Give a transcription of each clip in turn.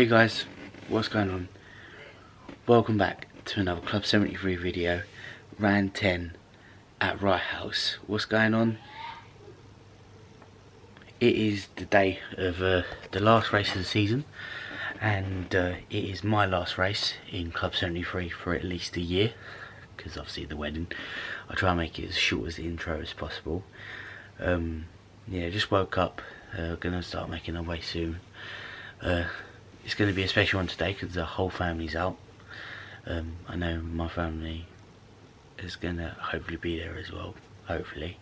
Hey guys, what's going on? Welcome back to another Club73 video, round 10 at Rye House. What's going on? It is the day of the last race of the season, and it is my last race in Club73 for at least a year, because obviously the wedding. I try and make it as short as the intro as possible. Yeah, just woke up, gonna start making our way soon. It's going to be a special one today because the whole family's out. I know my family is going to hopefully be there as well, hopefully.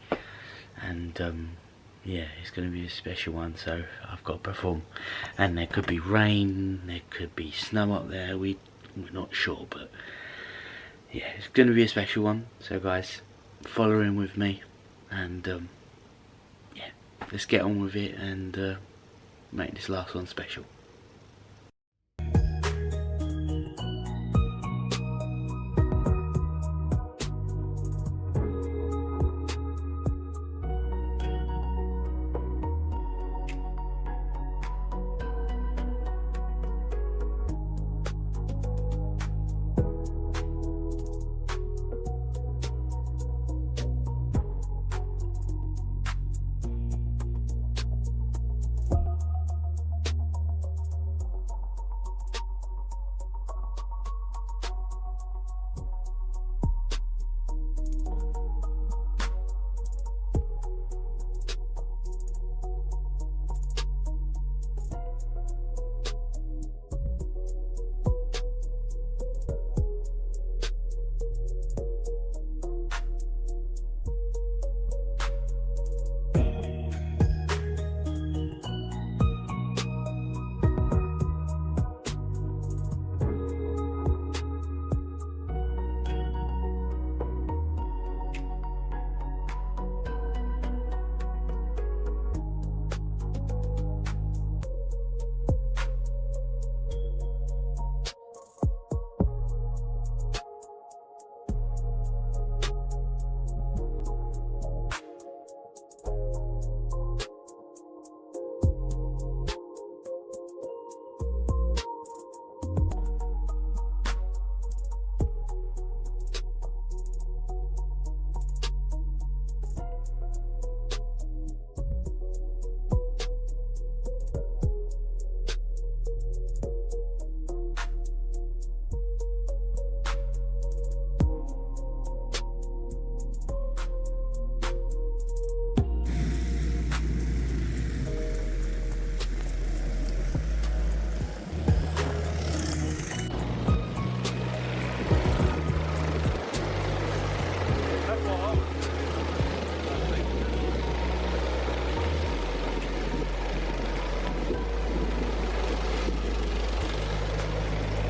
And yeah, it's going to be a special one, so I've got to perform. And there could be rain, there could be snow up there, we're not sure, but yeah, it's going to be a special one. So guys, follow in with me, and yeah, let's get on with it and make this last one special.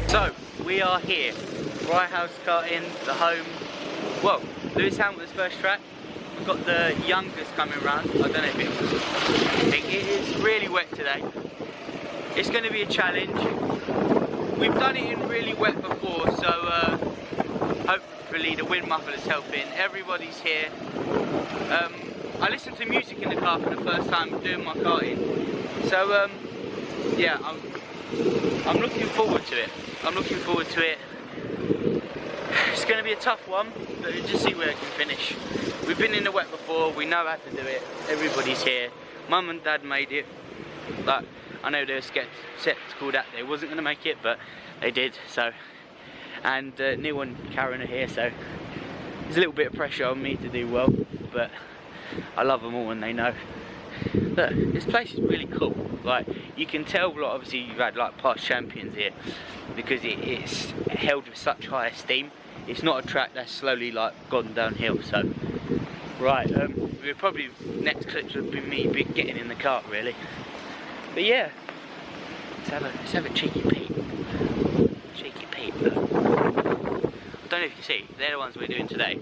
So, we are here, Rye House karting, the home, well, Lewis Hamilton's first track. We've got the youngest coming round. I don't know if it is really wet today. It's going to be a challenge. We've done it in really wet before, so hopefully the wind muffler is helping. Everybody's here. I listened to music in the car for the first time doing my karting. So yeah, I'm looking forward to it. I'm looking forward to it. It's going to be a tough one, but we'll just see where I can finish. We've been in the wet before, we know how to do it. Everybody's here. Mum and Dad made it. But I know they were skeptical that they wasn't going to make it, but they did. So, and Neil and Karen are here, so there's a little bit of pressure on me to do well, but I love them all and they know. Look, this place is really cool. Like, you can tell, like, obviously you've had like past champions here, because it's held with such high esteem. It's not a track that's slowly like gone downhill. So right, we're probably, next clips would be me getting in the cart really. But yeah, let's have a cheeky peek. Cheeky peek. Look. I don't know if you see, they're the ones we're doing today.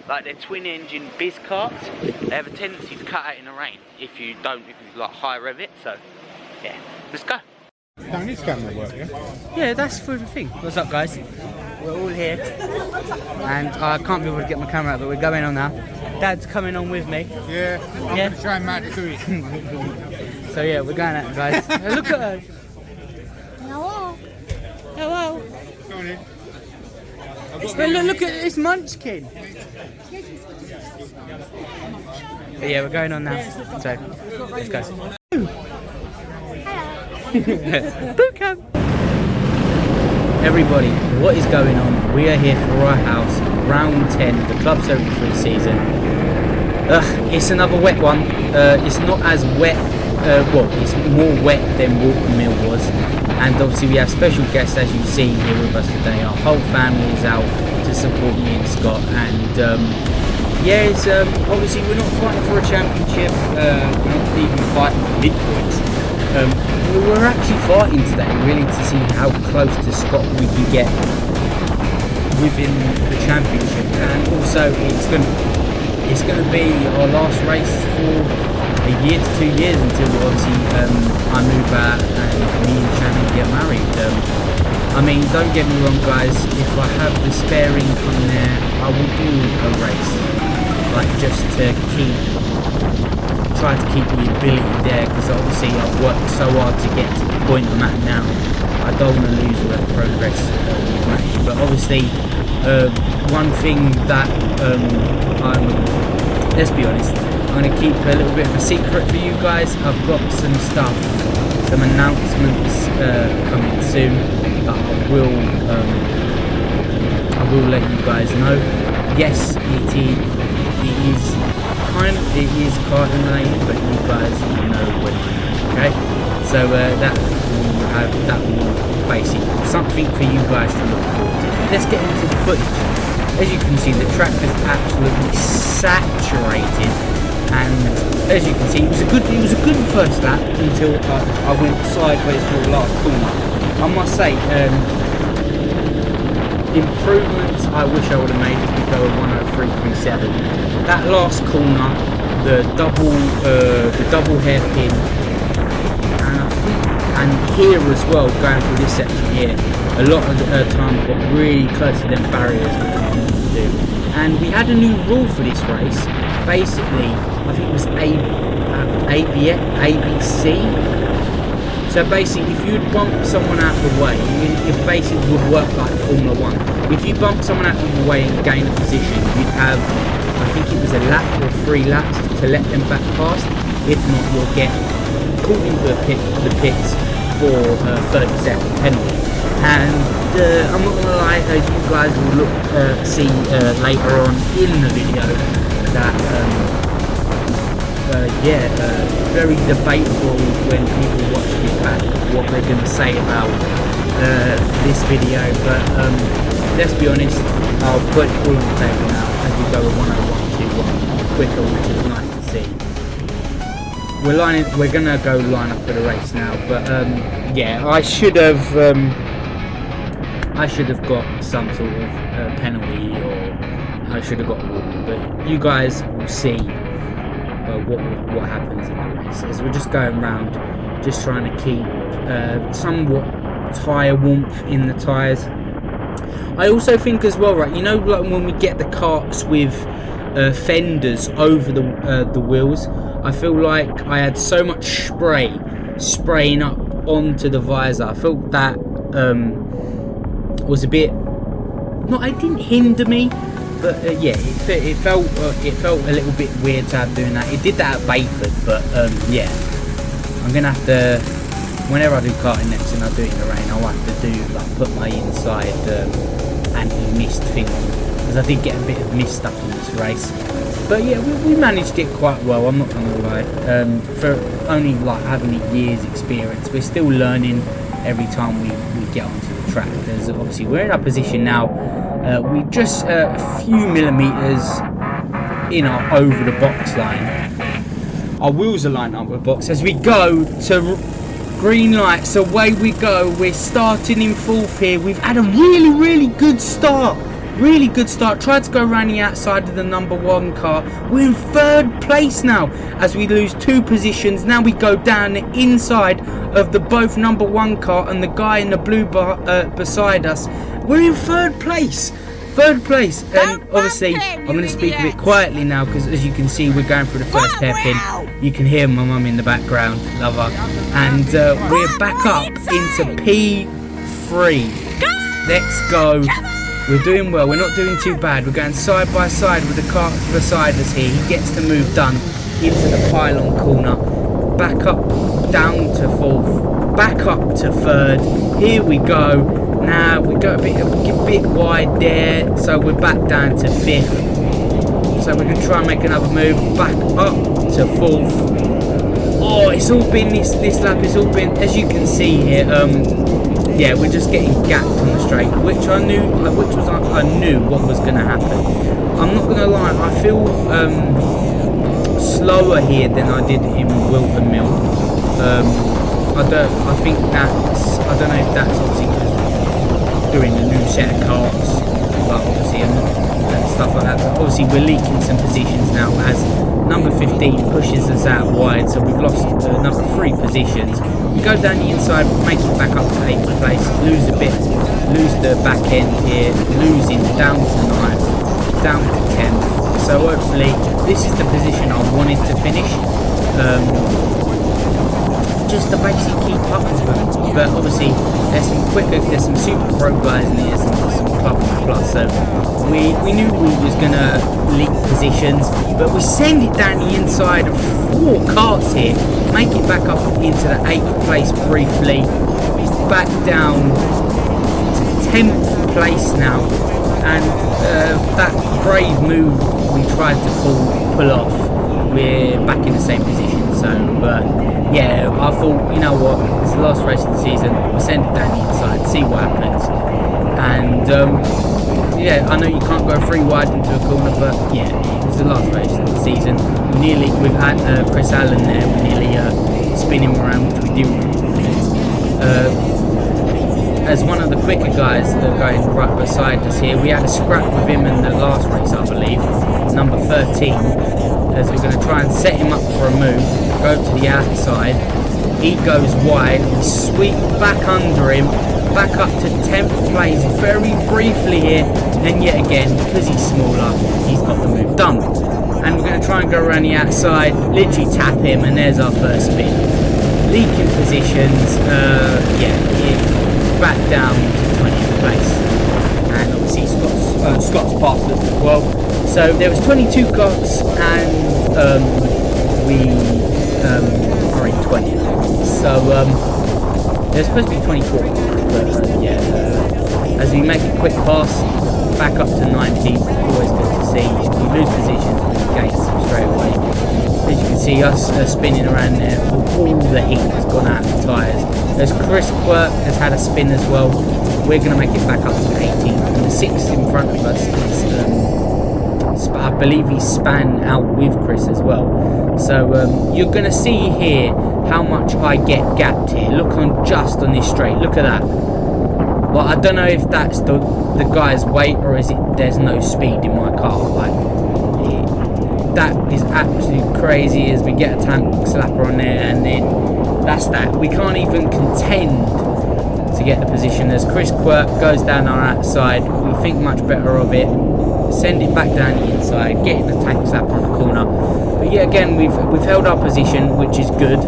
Like, they're twin engine biz carts. They have a tendency to cut out in the rain if you like high rev it. So yeah, let's go. Don't need camera work, yeah? Yeah, that's for the thing. What's up, guys? We're all here, and I can't be able to get my camera out, but we're going on now. Dad's coming on with me. Yeah, I'm going to try Matt to do it. So yeah, we're going out, guys. Look at her. No. But look at this munchkin. But yeah, we're going on now. So, let's go. Boot camp. Everybody, what is going on? We are here for our house, round 10 of the Club 73 season. It's another wet one. It's not as wet, well, it's more wet than Walker Mill was. And obviously we have special guests, as you've seen, here with us today. Our whole family is out to support me and Scott. And yeah, it's obviously we're not fighting for a championship. We're not even fighting for midpoints. We're actually fighting today, really, to see how close to Scott we can get within the championship. And also, it's going to be our last race for a year to 2 years until obviously I move out and me and Shannon get married. I mean, don't get me wrong, guys. If I have the spare income there, I will do a race, like just to try to keep the ability there, because obviously I've worked so hard to get to the point I'm at now. I don't want to lose all that progress we've made. But obviously, one thing that let's be honest, I'm going to keep a little bit of a secret for you guys. I've got some stuff, some announcements coming soon that I will let you guys know. Yes, it is karting related, but you guys know when. Okay, so that will basically something for you guys to look forward to. Let's get into the footage. As you can see, the track is absolutely saturated, and as you can see, it was a good first lap until I went sideways for the last corner. I must say, improvements I wish I would have made as we go at 103.37. That last corner, the double hairpin, and here as well, going through this section here, a lot of the time I got really close to them barriers, which I wanted to do. And we had a new rule for this race. Basically, I think it was ABC. So basically, if you'd bump someone out of the way, it basically would work like Formula 1. If you bump someone out of the way and gain a position, you'd have, I think it was a lap or 3 laps to let them back past. If not, you'll get called into the pits for a 30-second penalty. And I'm not gonna lie, you guys will see later on in the video that very debatable when people watch it back what they're gonna say about this video. But let's be honest, I'll put it all on the table now as we go with 101.21 quicker, which is nice to see. We're gonna go line up for the race now, but yeah, I should have got some sort of penalty, or I should have got a warning. But you guys will see what happens in the race as we're just going round, just trying to keep somewhat tyre warmth in the tyres. I also think as well, right? You know, like when we get the karts with fenders over the wheels, I feel like I had so much spraying up onto the visor. I felt that was a bit, it didn't hinder me, but yeah, it felt a little bit weird to have doing that. It did that at Bayford, but yeah, I'm gonna have to, whenever I do karting next and I do it in the rain, I'll have to do like put my inside anti-mist thing on, because I did get a bit of mist up in this race. But yeah, we managed it quite well, I'm not gonna lie. For only like having a year's experience, we're still learning every time we get onto the track. Because obviously we're in our position now. We're just a few millimeters in our over the box line. Our wheels are lined up with the box. As we go to green lights, away we go. We're starting in 4th here. We've had a really good start. Really good start. Tried to go around the outside of the number 1 car. We're in 3rd place now as we lose 2 positions. Now we go down the inside of the both number 1 car and the guy in the blue bar beside us. We're in 3rd place. 3rd place. And obviously I'm going to speak a bit quietly now, because as you can see, we're going for the first hairpin. You can hear my mum in the background. Love her. And we're back up into P3. Let's go. We're doing well. We're not doing too bad. We're going side by side with the car beside us here. He gets the move done into the pylon corner. Back up, down to 4th. Back up to 3rd. Here we go. Now we got a bit wide there. So we're back down to 5th. So we're going to try and make another move. Back up to 4th. Oh, it's all been this lap. It's all been, as you can see here. Yeah, we're just getting gapped on the straight, which I knew what was going to happen. I'm not going to lie, I feel slower here than I did in Wilton Mill. I don't know if that's obviously because doing a new set of carts, but obviously and stuff like that. But obviously we're leaking some positions now as number 15 pushes us out wide, so we've lost number 3 positions. We go down the inside, make it back up to 8th place, lose the back end here, losing down to 9th, down to 10th. So hopefully this is the position I wanted to finish. Just to basically keep up with them. But obviously there's some super pro guys in here, some Club Plus, so we knew we was gonna leak positions, but we send it down the inside of 4 carts here, make it back up into the 8th place briefly, back down to 10th place now, and that brave move we tried to pull off, we're back in the same position. So yeah, I thought, you know what, it's the last race of the season, we'll send it down the inside, see what happens. And yeah, I know you can't go 3 wide into a corner, but yeah, it's the last race of the season. We've had Chris Allen there, we're nearly spinning around, which we do. As one of the quicker guys going right beside us here, we had a scrap with him in the last race, I believe, number 13, as we're going to try and set him up for a move, go to the outside. He goes wide, we sweep back under him, back up to 10th place very briefly here, and yet again, because he's smaller, he's got the move done. And we're going to try and go around the outside, literally tap him, and there's our first spin. Leaking positions, back down to 20th place. And obviously Scott's passed us as well. So there was 22 carts, and we are in 20th. So there's supposed to be 24, but yeah, as we make a quick pass back up to 19th, always good to see. We lose positions, we gain some straight away. As you can see, us spinning around there, all the heat has gone out of the tyres. As Chris Quirk has had a spin as well, we're going to make it back up to 18th. And the 6th in front of us is, I believe he's span out with Chris as well. So you're going to see here how much I get gapped here. Look just on this straight, look at that. Well, I don't know if that's the guy's weight, or is it there's no speed in my car. That is absolutely crazy, as we get a tank slapper on there, and then that's that. We can't even contend to get the position. As Chris Quirk goes down our outside, we think much better of it, send it back down the inside, getting the tank slapper on the corner. But yeah, again, we've held our position, which is good,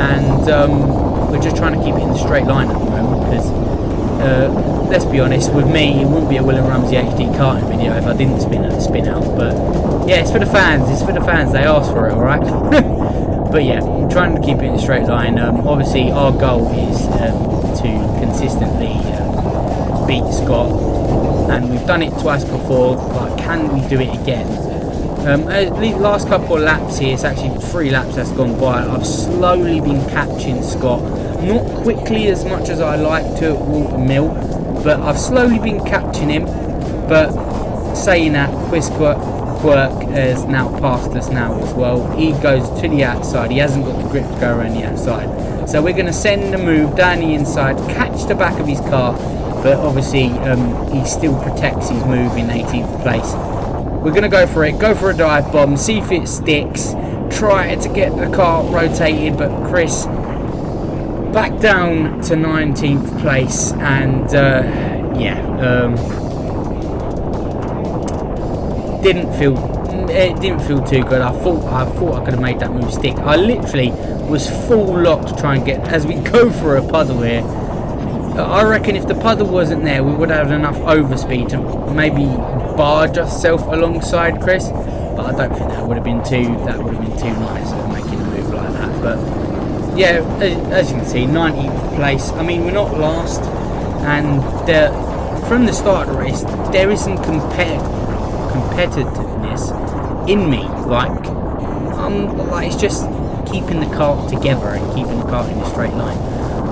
and we're just trying to keep it in the straight line at the moment, because let's be honest, with me, it wouldn't be a Will and Ramsey HD karting video if I didn't spin out. But yeah, it's for the fans, they asked for it, alright? But yeah, I'm trying to keep it in a straight line. Obviously our goal is to consistently beat Scott, and we've done it twice before, but can we do it again? The last couple of laps here, it's actually 3 laps that's gone by, I've slowly been catching Scott. Not quickly as much as I like to at Walton Mill, but I've slowly been catching him. But saying that, Chris Quirk has now passed us now as well. He goes to the outside, he hasn't got the grip to go around the outside. So we're going to send the move down the inside, catch the back of his car, but obviously he still protects his move in 18th place. We're going to go for it, go for a dive bomb, see if it sticks, try to get the car rotated, but Chris back down to 19th place, and it didn't feel too good. I thought I could have made that move stick. I literally was full lock to try and get, as we go for a puddle here, I reckon if the puddle wasn't there, we would have enough overspeed to maybe barge ourselves alongside Chris. But I don't think that would have been too nice of making a move like that. But yeah, as you can see, 19th place. I mean, we're not last, and from the start of the race, there is some competitiveness in me. Like it's just keeping the cart together and keeping the cart in a straight line.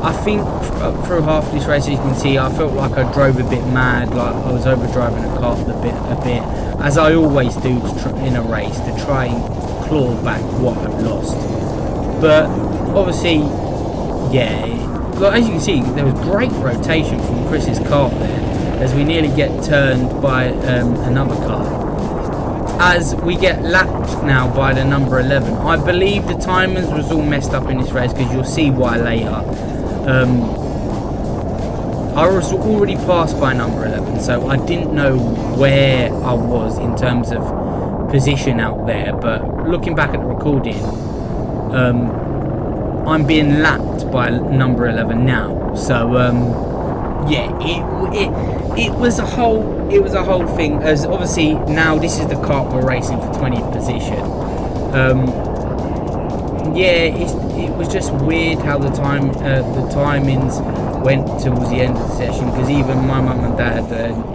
I think through half of this race, as you can see, I felt like I drove a bit mad, like I was overdriving the cart a bit, as I always do in a race, to try and claw back what I've lost. But obviously, yeah, like, as you can see, there was great rotation from Chris's cart there, as we nearly get turned by another car. As we get lapped now by the number 11. I believe the timers was all messed up in this race, because you'll see why later. I was already passed by number 11, so I didn't know where I was in terms of position out there. But looking back at the recording, I'm being lapped by number 11 now. So yeah, it was a whole thing. As obviously now this is the kart we're racing for 20th position. Yeah, it was just weird how the timings went towards the end of the session, because even my mum and dad,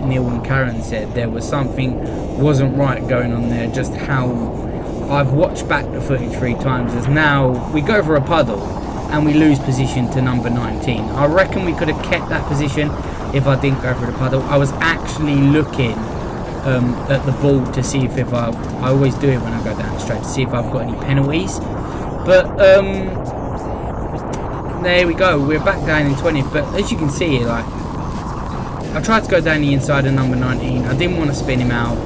Neil and Karen, said there was something wasn't right going on there. Just how I've watched back the footage 3 times, as now we go for a puddle and we lose position to number 19. I reckon we could have kept that position if I didn't go for the puddle. I was actually looking at the ball to see if I always do it when I go down the straight, to see if I've got any penalties. But there we go, we're back down in 20th. But as you can see, like, I tried to go down the inside of number 19. I didn't want to spin him out.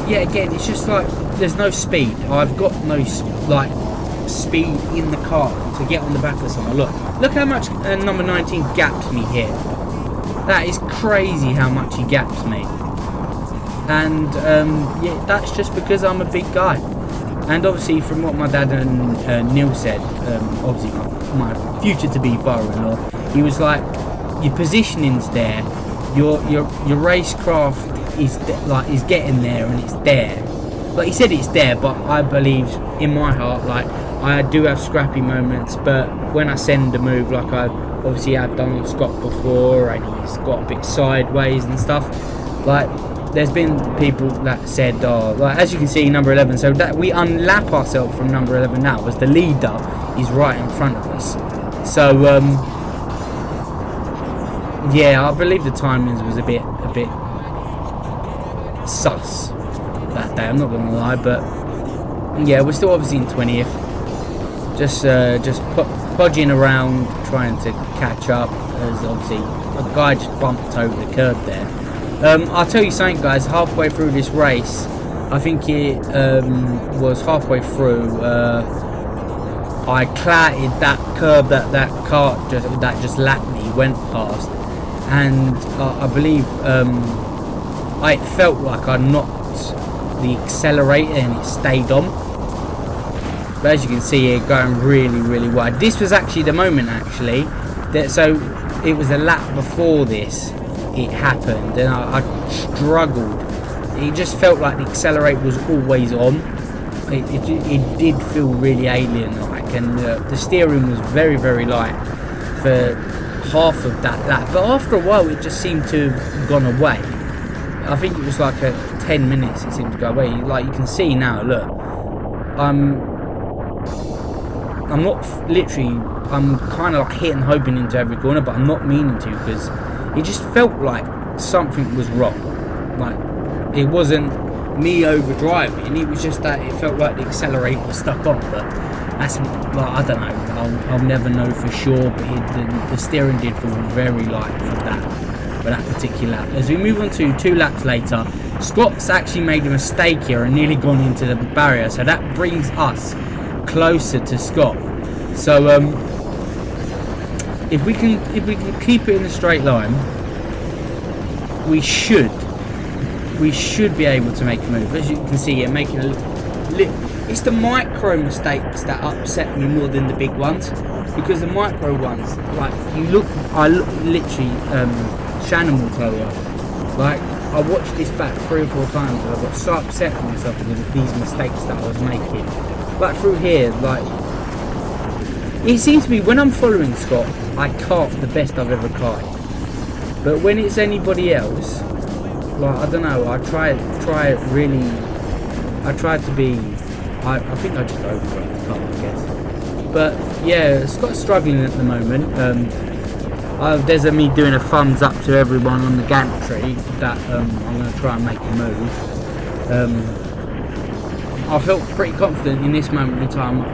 Yeah, again, it's just like there's no speed. I've got no speed in the car to get on the back of someone. Look how much number 19 gaps me here. That is crazy how much he gaps me. And yeah, that's just because I'm a big guy. And obviously, from what my dad and Neil said, obviously my future to be father-in-law, he was like, your positioning's there, your racecraft is getting there, and it's there. Like he said, it's there, but I believe in my heart, like, I do have scrappy moments. But when I send a move, like I obviously have done on Scott before, and he's got a bit sideways and stuff, like, there's been people that said, oh, like, as you can see, number 11, so that we unlap ourselves from number 11 now, as the leader is right in front of us. So yeah, I believe the timings was a bit sus that day, I'm not gonna lie. But yeah, we're still obviously in 20th, just podging around, trying to catch up, as obviously a guy just bumped over the curb there. I'll tell you something, guys, halfway through this race, I think it was halfway through, I clatted that curb that cart that just lapped me, went past, and I believe I felt like I knocked the accelerator and it stayed on. But as you can see here, going really, really wide. This was actually the moment, so it was a lap before this it happened, and I struggled. It just felt like the accelerator was always on. It did feel really alien-like, and the steering was very, very light for half of that lap. But after a while, it just seemed to have gone away. I think it was like 10 minutes it seemed to go away. Like you can see now, look, I'm not literally, I'm kind of like hitting, hoping into every corner, but I'm not meaning to, because it just felt like something was wrong. Like, it wasn't me overdriving, it was just that it felt like the accelerator was stuck on. But that's, like, I don't know, I'll never know for sure, but the steering did feel very light for that particular lap. As we move on to 2 laps later, Scott's actually made a mistake here and nearly gone into the barrier, so that brings us closer to Scott. So if we can keep it in a straight line, we should be able to make a move. As you can see here, making it's the micro mistakes that upset me more than the big ones. because the micro ones, like I look literally, Shannon will tell you, like I watched this back 3 or 4 times and I got so upset with myself because of these mistakes that I was making. Like through here, like it seems to be when I'm following Scott, I cart the best I've ever carted. But when it's anybody else, like I don't know, I try to be. I think I just overwork the car, I guess. But yeah, Scott's struggling at the moment. There's me doing a thumbs up to everyone on the gantry that I'm going to try and make a move. I felt pretty confident in this moment in time,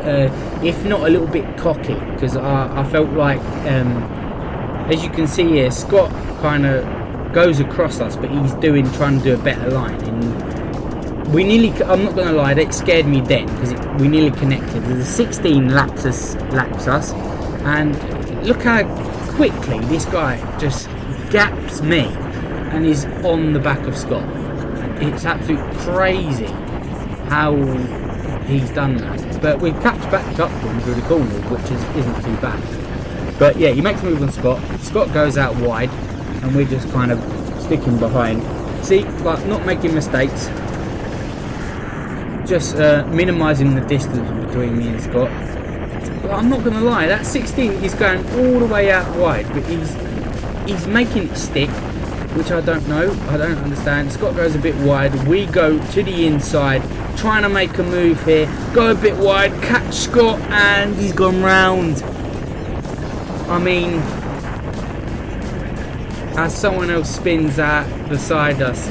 if not a little bit cocky, because I felt like, as you can see here, Scott kind of goes across us, but he's trying to do a better line. And we nearly, I'm not going to lie, that scared me then, because we nearly connected. The 16 laps us, and look how quickly this guy just gaps me and is on the back of Scott. It's absolutely crazy how he's done that. But we've catched back up to him through the corners, which isn't too bad. But yeah, he makes a move on Scott. Scott goes out wide, and we're just kind of sticking behind. See, like not making mistakes. Just minimising the distance between me and Scott. But I'm not going to lie, that 16 is going all the way out wide, but he's making it stick, which I don't know, I don't understand. Scott goes a bit wide, we go to the inside, trying to make a move here, go a bit wide, catch Scott, and he's gone round. I mean, as someone else spins out beside us,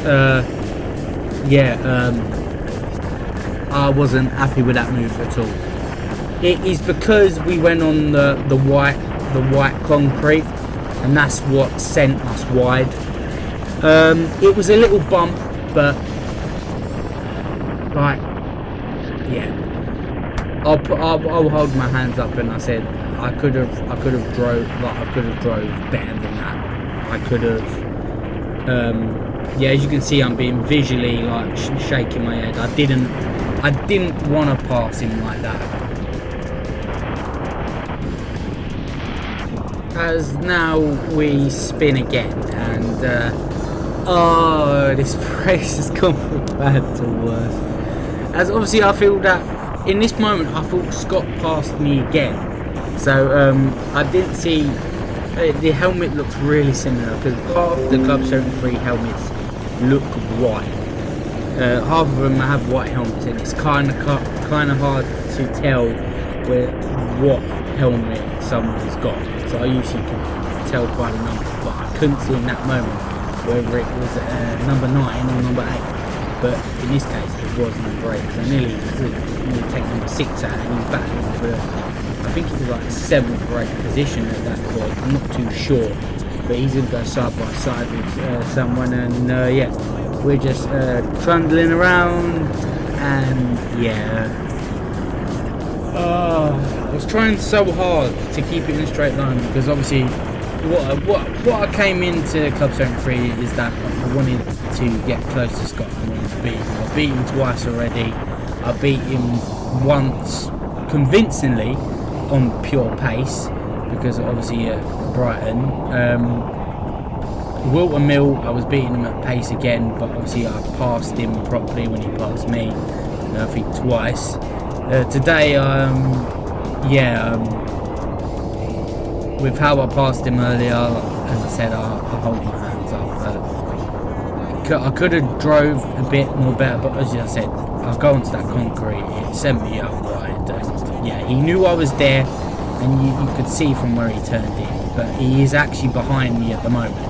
I wasn't happy with that move at all. It is because we went on the white concrete, and that's what sent us wide. It was a little bump, but like, yeah, I'll hold my hands up, and I said I could have drove better than that. I could have. Yeah, as you can see, I'm being visually like shaking my head. I didn't want to pass him like that. As now we spin again, and this race has gone from bad to worse. As obviously I feel that in this moment I thought Scott passed me again, so I didn't see the helmet looks really similar, because half the Club73 helmets look white. Half of them have white helmets, and it's kind of hard to tell what helmet someone's got. So I usually can tell by the numbers, but I couldn't see in that moment whether it was number 9 or number 8. But in this case, it was number 8. So nearly take number 6 out, and he was battling for, I think it was like 7th or 8th position at that point. I'm not too sure, but he's going to go side by side with someone, and yeah, we're just trundling around, and yeah. I was trying so hard to keep it in a straight line, because obviously what I came into Club73 is that I wanted to get close to Scott. I wanted to beat him. I've beat him twice already. I beat him once convincingly on pure pace, because obviously Brighton. Wilton Mill, I was beating him at pace again, but obviously I passed him properly when he passed me, I think twice. Today, with how I passed him earlier, as I said, I'll hold my hands up. I could have drove a bit more better, but as I said, I'll go onto that concrete, it sent me out wide. Yeah, he knew I was there, and you could see from where he turned in, but he is actually behind me at the moment.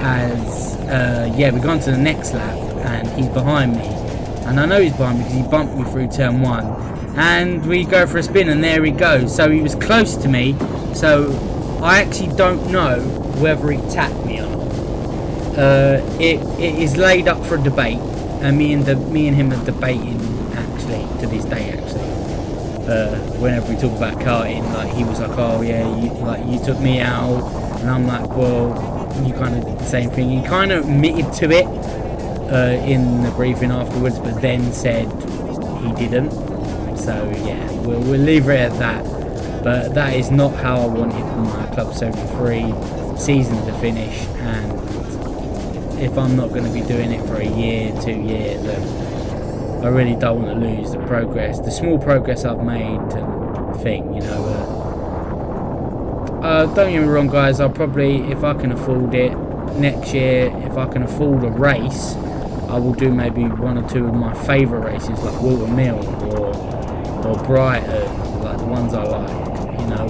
As we've gone to the next lap, and he's behind me, and I know he's behind me because he bumped me through turn 1, and we go for a spin, and there he goes. So he was close to me, so I actually don't know whether he tapped me or not. It is laid up for a debate, and me and him are debating actually to this day. Actually, whenever we talk about karting, like he was like, "Oh yeah, you took me out," and I'm like, "Well, you kind of did the same thing." He kind of admitted to it in the briefing afterwards, but then said he didn't. So yeah, we'll leave it at that. but that is not how I wanted my Club 73 season to finish. And if I'm not going to be doing it for a year, 2 years, then I really don't want to lose the progress, the small progress I've made and thing, you know. Don't get me wrong, guys, I'll probably, if I can afford it, next year, if I can afford a race, I will do maybe 1 or 2 of my favourite races, like Walter Mill or Brighton, like the ones I like, you know.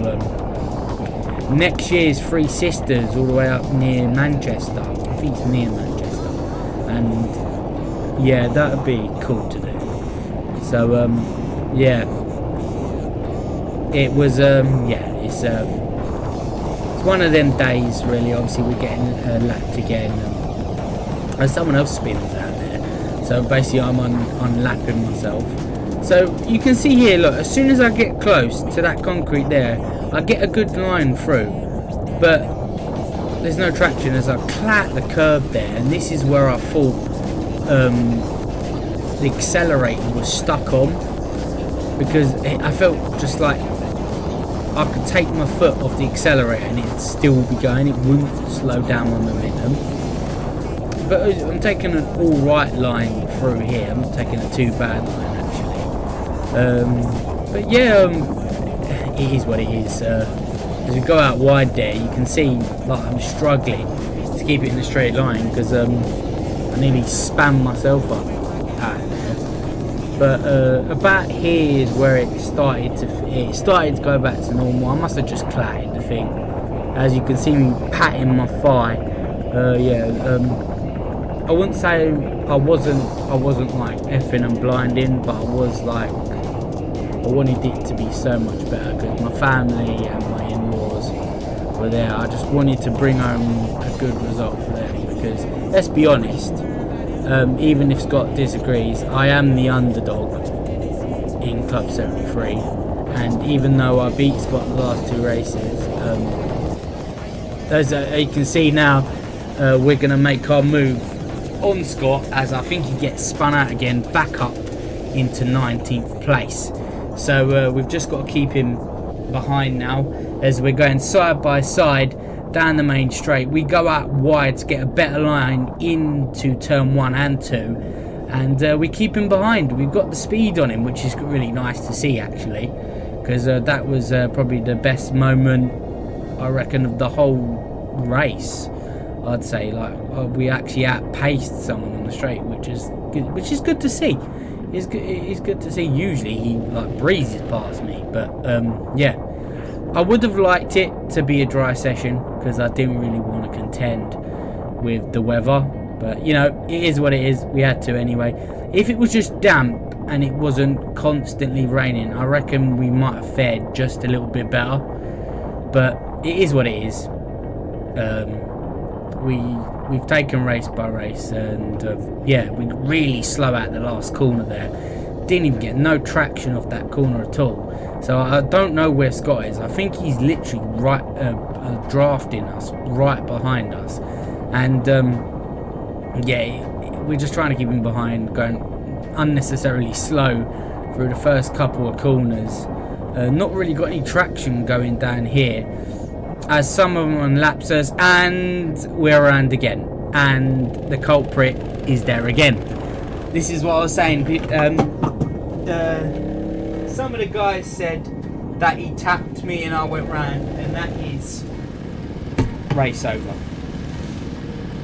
Next year's Three Sisters, all the way up near Manchester. I think it's near Manchester, and yeah, that would be cool to do. So yeah, it was yeah, it's one of them days, really. Obviously, we're getting lapped again, and someone else spins out there. So basically, I'm unlapping myself. So you can see here, look, as soon as I get close to that concrete there, I get a good line through, but there's no traction as I clat the curb there, and this is where I thought the accelerator was stuck on, because I felt just like I could take my foot off the accelerator and it'd still be going, it wouldn't slow down my momentum. But I'm taking an alright line through here, I'm not taking a too bad line actually. But yeah, it is what it is. As we go out wide there, you can see like I'm struggling to keep it in a straight line, because I nearly spammed myself up out there. But about here is where it started to go back to normal. I must have just clatted the thing. As you can see me patting my thigh. Yeah, I wouldn't say I wasn't like effing and blinding, but I was like, I wanted it to be so much better, because my family and my in-laws were there. I just wanted to bring home a good result for them, because let's be honest, even if Scott disagrees, I am the underdog in Club 73, and even though I beat Scott the last 2 races, as you can see now, we're going to make our move on Scott, as I think he gets spun out again, back up into 19th place. So we've just got to keep him behind now, as we're going side by side down the main straight. We go out wide to get a better line into turn 1 and 2, and we keep him behind. We've got the speed on him, which is really nice to see actually, because that was probably the best moment I reckon of the whole race. I'd say, like, we actually outpaced someone on the straight, which is good to see. It's good to see. Usually he like breezes past me, but yeah, I would have liked it to be a dry session, because I didn't really want to contend with the weather, but you know, it is what it is. We had to anyway. If it was just damp and it wasn't constantly raining, I reckon we might have fared just a little bit better, but it is what it is. We've taken race by race, and yeah, we really slow out the last corner there. Didn't even get no traction off that corner at all. So I don't know where Scott is. I think he's literally right drafting us right behind us, and yeah, we're just trying to keep him behind, going unnecessarily slow through the first couple of corners. Not really got any traction going down here, as some of them laps us, and we're around again, and the culprit is there again. This is what I was saying. Some of the guys said that he tapped me and I went round, and that is race over.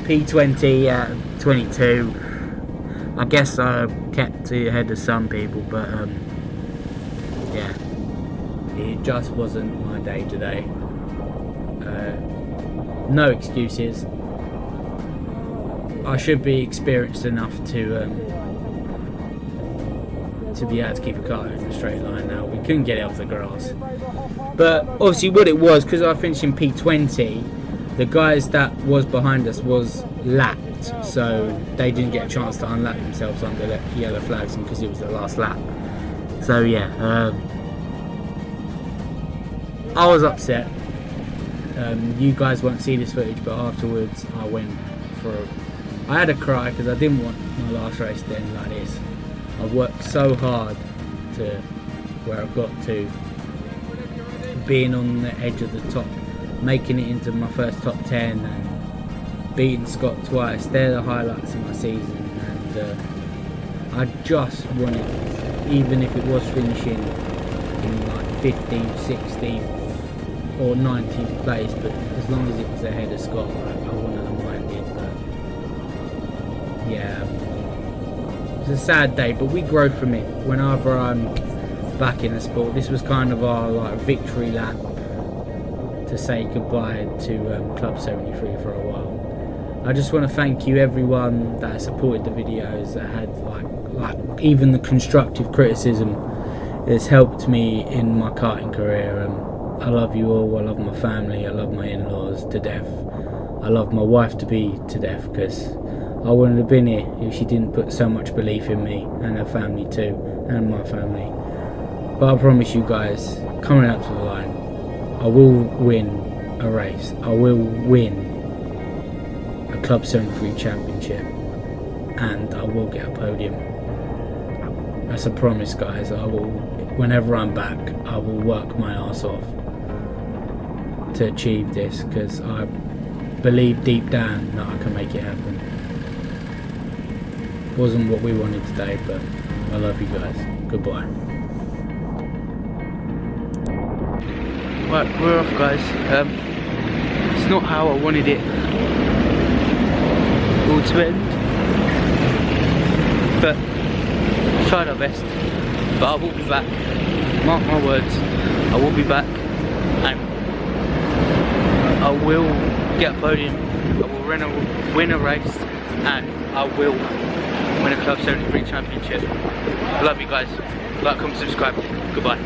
P20 at 22. I guess I kept ahead of some people, but yeah, it just wasn't my day today. No excuses. I should be experienced enough to be able to keep a car in a straight line now. We couldn't get it off the grass. But obviously what it was, because I finished in P20, the guys that was behind us was lapped, so they didn't get a chance to unlap themselves under the yellow flags, because it was the last lap. So yeah, I was upset. You guys won't see this footage, but afterwards I had a cry, because I didn't want my last race to end like this. I worked so hard to where I've got to being on the edge of the top, making it into my first top 10 and beating Scott twice. They're the highlights of my season, and I just wanted, even if it was finishing in like 15th, 16th or 19th place, but as long as it was ahead of Scott, I wouldn't have minded. But yeah, it's a sad day, but we grow from it. Whenever I'm back in the sport, this was kind of our like victory lap to say goodbye to Club 73 for a while. I just want to thank you everyone that supported the videos, that had like even the constructive criticism. It's helped me in my karting career. I love you all, I love my family, I love my in-laws to death. I love my wife to be to death, because I wouldn't have been here if she didn't put so much belief in me, and her family too, and my family. But I promise you guys, coming up to the line, I will win a race. I will win a Club 73 championship, and I will get a podium. That's a promise, guys. I will, whenever I'm back, I will work my ass off to achieve this, because I believe deep down that I can make it happen. Wasn't what we wanted today, but I love you guys. Goodbye. Right, we're off, guys. It's not how I wanted it all to end, but tried our best. But I will be back. Mark my words, I will be back, and I will get a podium. I will win a race, and I will win a Club 73 championship. I love you guys. Like, comment, subscribe. Goodbye.